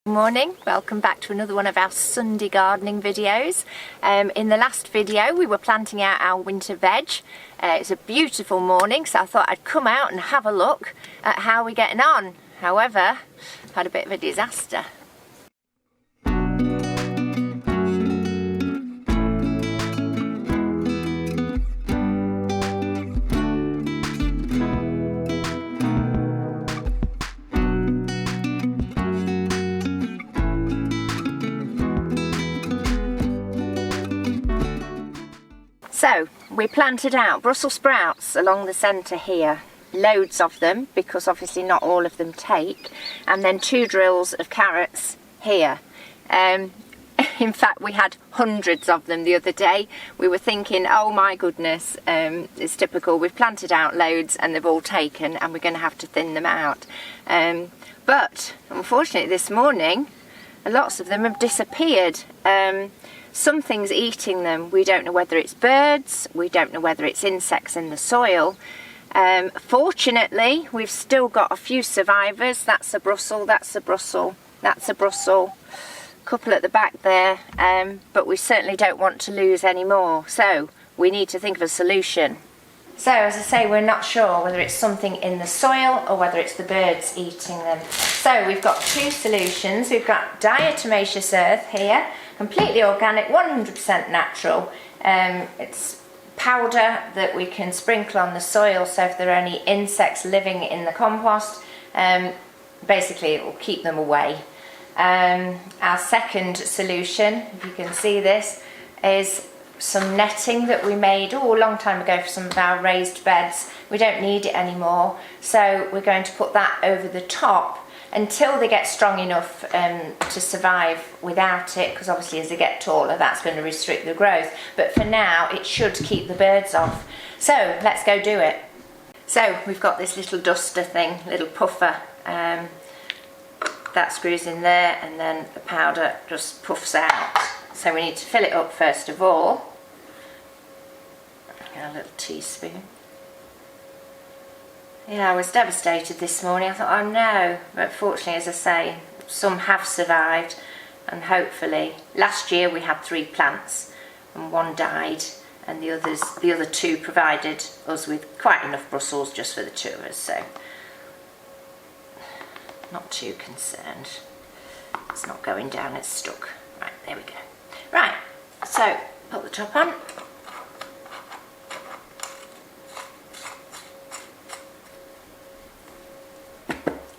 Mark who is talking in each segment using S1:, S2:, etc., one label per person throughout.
S1: Good morning, welcome back to another one of our Sunday gardening videos. In the last video we were planting out our winter veg. It's a beautiful morning, so I thought I'd come out and have a look at how we're getting on. However, I've had a bit of a disaster. So, we planted out Brussels sprouts along the centre here, loads of them, because obviously not all of them take, and then 2 drills of carrots here. In fact, we had hundreds of them the other day. We were thinking, oh my goodness, it's typical, we've planted out loads and they've all taken and we're going to have to thin them out. But unfortunately this morning, lots of them have disappeared. Something's eating them. We don't know whether it's birds, we don't know whether it's insects in the soil. Fortunately, we've still got a few survivors. That's a Brussels, that's a Brussels, that's a Brussels. A couple at the back there, but we certainly don't want to lose any more. So we need to think of a solution. So as I say, we're not sure whether it's something in the soil or whether it's the birds eating them. So we've got 2 solutions. We've got diatomaceous earth here, completely organic, 100% natural. It's powder that we can sprinkle on the soil, so if there are any insects living in the compost, basically it will keep them away. Our second solution, if you can see this, is some netting that we made a long time ago for some of our raised beds. We don't need it anymore, so we're going to put that over the top until they get strong enough to survive without it, because obviously as they get taller that's going to restrict the growth, but for now it should keep the birds off. So let's go do it. So we've got this little duster thing, little puffer, that screws in there and then the powder just puffs out. So we need to fill it up first of all. A little teaspoon. Yeah, I was devastated this morning. I thought, oh no, but fortunately, as I say, some have survived, and hopefully, last year we had 3 plants and 1 died, and the other 2 provided us with quite enough Brussels just for the 2 of us, so not too concerned. It's not going down, it's stuck. Right, there we go. Right, so put the top on.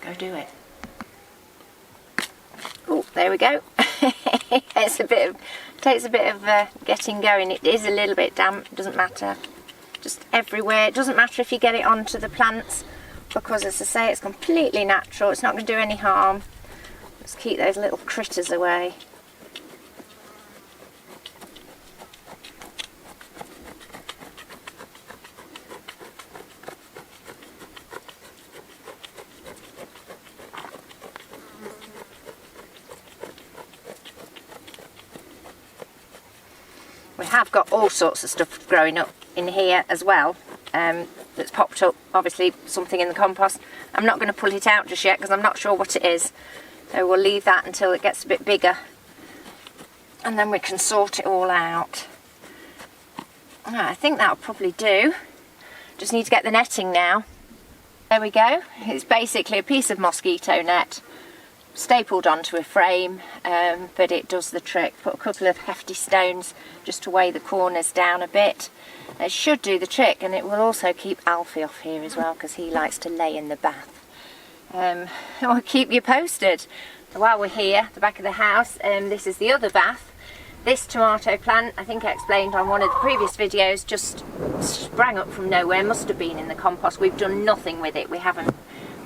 S1: Go do it. Oh, there we go. Takes a bit of getting going. It is a little bit damp, doesn't matter. Just everywhere. It doesn't matter if you get it onto the plants, because as I say, it's completely natural. It's not going to do any harm. Just keep those little critters away. We have got all sorts of stuff growing up in here as well, that's popped up, obviously something in the compost. I'm not going to pull it out just yet because I'm not sure what it is, so we'll leave that until it gets a bit bigger and then we can sort it all out. I think that'll probably do. Just need to get the netting now. There we go. It's basically a piece of mosquito net stapled onto a frame, but it does the trick. Put a couple of hefty stones just to weigh the corners down a bit. It should do the trick, and it will also keep Alfie off here as well, because he likes to lay in the bath. I'll keep you posted. While we're here at the back of the house, this is the other bath. This tomato plant, I think I explained on one of the previous videos, just sprang up from nowhere, must have been in the compost. We've done nothing with it, we haven't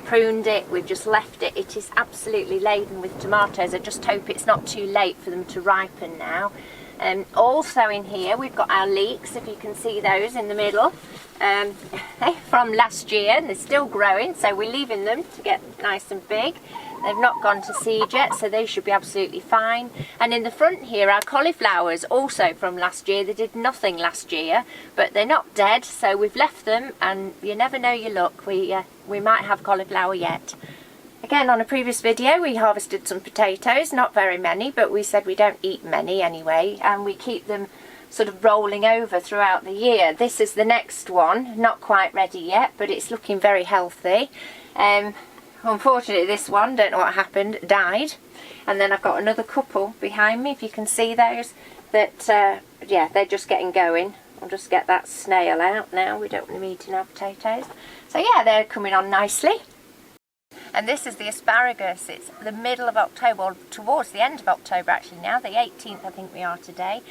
S1: pruned it, we've just left it. It is absolutely laden with tomatoes. I just hope it's not too late for them to ripen now. Also in here we've got our leeks, if you can see those in the middle, from last year, and they're still growing, so we're leaving them to get nice and big. They've not gone to seed yet, so they should be absolutely fine. And in the front here, our cauliflowers, also from last year. They did nothing last year, but they're not dead, so we've left them, and you never know your luck. We might have cauliflower yet. Again, on a previous video we harvested some potatoes, not very many, but we said we don't eat many anyway, and we keep them sort of rolling over throughout the year. This is the next one, not quite ready yet, but it's looking very healthy. Unfortunately this one, don't know what happened, died. And then I've got another couple behind me, if you can see those, that yeah, they're just getting going. I'll just get that snail out now, we don't want them eating our potatoes. So yeah, they're coming on nicely. And this is the asparagus. It's the middle of October, or towards the end of October actually now, the 18th I think we are today.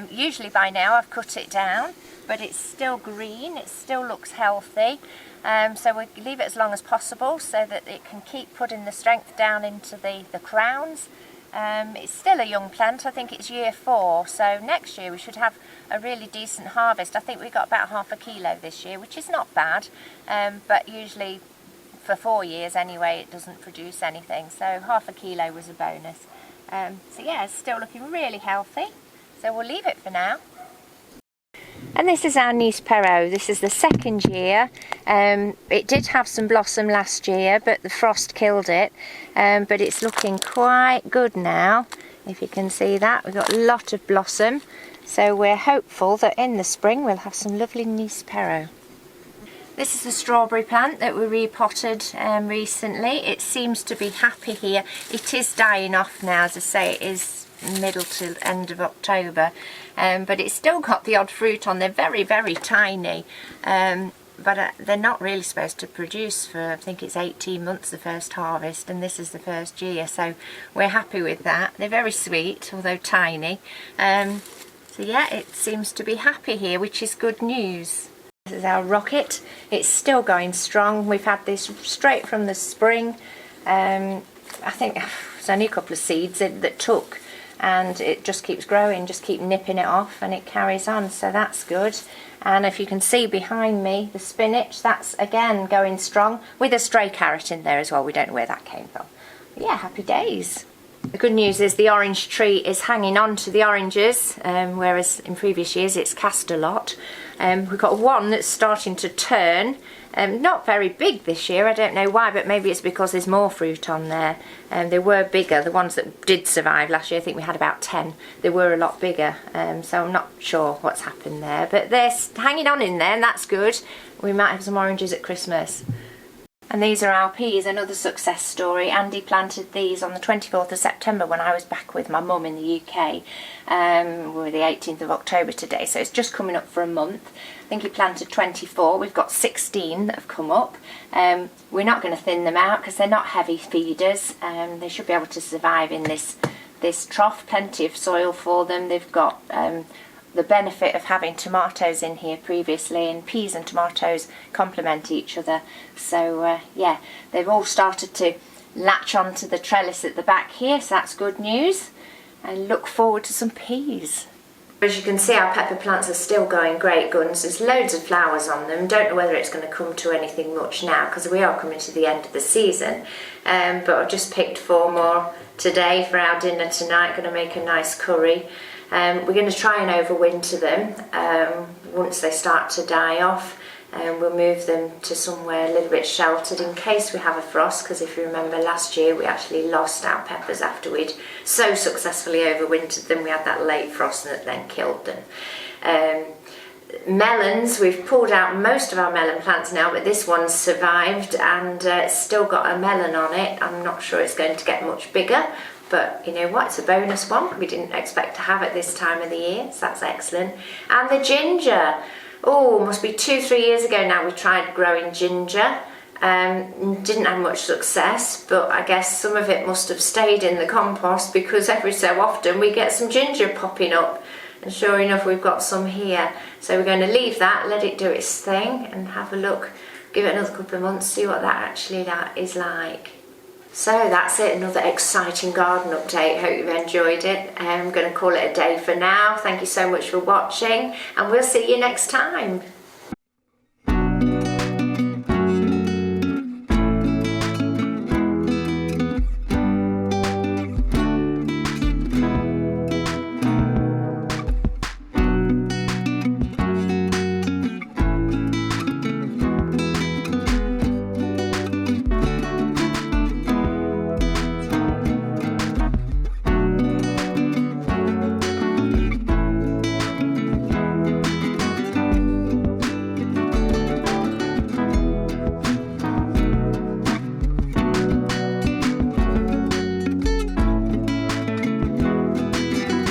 S1: Usually by now I've cut it down, but it's still green, it still looks healthy. So we leave it as long as possible so that it can keep putting the strength down into the crowns. It's still a young plant, I think it's year 4, so next year we should have a really decent harvest. I think we got about ½ kilo this year, which is not bad, but usually for 4 years anyway it doesn't produce anything, so ½ kilo was a bonus. So yeah, it's still looking really healthy, so we'll leave it for now. And this is our nice Perot. This is the 2nd year. It did have some blossom last year, but the frost killed it. But it's looking quite good now, if you can see that. We've got a lot of blossom, so we're hopeful that in the spring we'll have some lovely nice Perot. This is the strawberry plant that we repotted recently. It seems to be happy here. It is dying off now, as I say, it is middle to end of October, but it's still got the odd fruit on. They're very, very tiny, but they're not really supposed to produce for, I think it's 18 months the first harvest, and this is the 1st year, so we're happy with that. They're very sweet, although tiny. So yeah, it seems to be happy here, which is good news. This is our rocket. It's still going strong. We've had this straight from the spring. I think there's only a couple of seeds that took, and it just keeps growing, just keep nipping it off, and it carries on, so that's good. And if you can see behind me, the spinach, that's again going strong, with a stray carrot in there as well. We don't know where that came from. But yeah, happy days. The good news is the orange tree is hanging on to the oranges, whereas in previous years it's cast a lot. We've got one that's starting to turn, not very big this year, I don't know why, but maybe it's because there's more fruit on there. They were bigger, the ones that did survive last year, I think we had about 10, they were a lot bigger, so I'm not sure what's happened there, but they're hanging on in there and that's good. We might have some oranges at Christmas. And these are our peas, another success story. Andy planted these on the 24th of September when I was back with my mum in the UK. We're the 18th of October today, so it's just coming up for a month. I think he planted 24. We've got 16 that have come up. We're not going to thin them out because they're not heavy feeders. They should be able to survive in this trough. Plenty of soil for them. They've got the benefit of having tomatoes in here previously, and peas and tomatoes complement each other. So yeah, they've all started to latch onto the trellis at the back here, so that's good news, and look forward to some peas. As you can see, our pepper plants are still going great guns. There's loads of flowers on them. Don't know whether it's going to come to anything much now because we are coming to the end of the season, but I've just picked 4 more today for our dinner tonight. Going to make a nice curry. We're going to try and overwinter them. Once they start to die off, we'll move them to somewhere a little bit sheltered in case we have a frost, because if you remember last year we actually lost our peppers after we'd so successfully overwintered them. We had that late frost that then killed them. Melons, we've pulled out most of our melon plants now, but this one's survived and it's still got a melon on it. I'm not sure it's going to get much bigger, but you know what, it's a bonus one. We didn't expect to have it this time of the year, so that's excellent. And the ginger, oh, must be 2-3 years ago now we tried growing ginger. Didn't have much success, but I guess some of it must have stayed in the compost because every so often we get some ginger popping up, and sure enough we've got some here. So we're going to leave that, let it do its thing and have a look, give it another couple of months, see what that actually is like. So that's it, another exciting garden update. Hope you've enjoyed it. I'm going to call it a day for now. Thank you so much for watching, and we'll see you next time.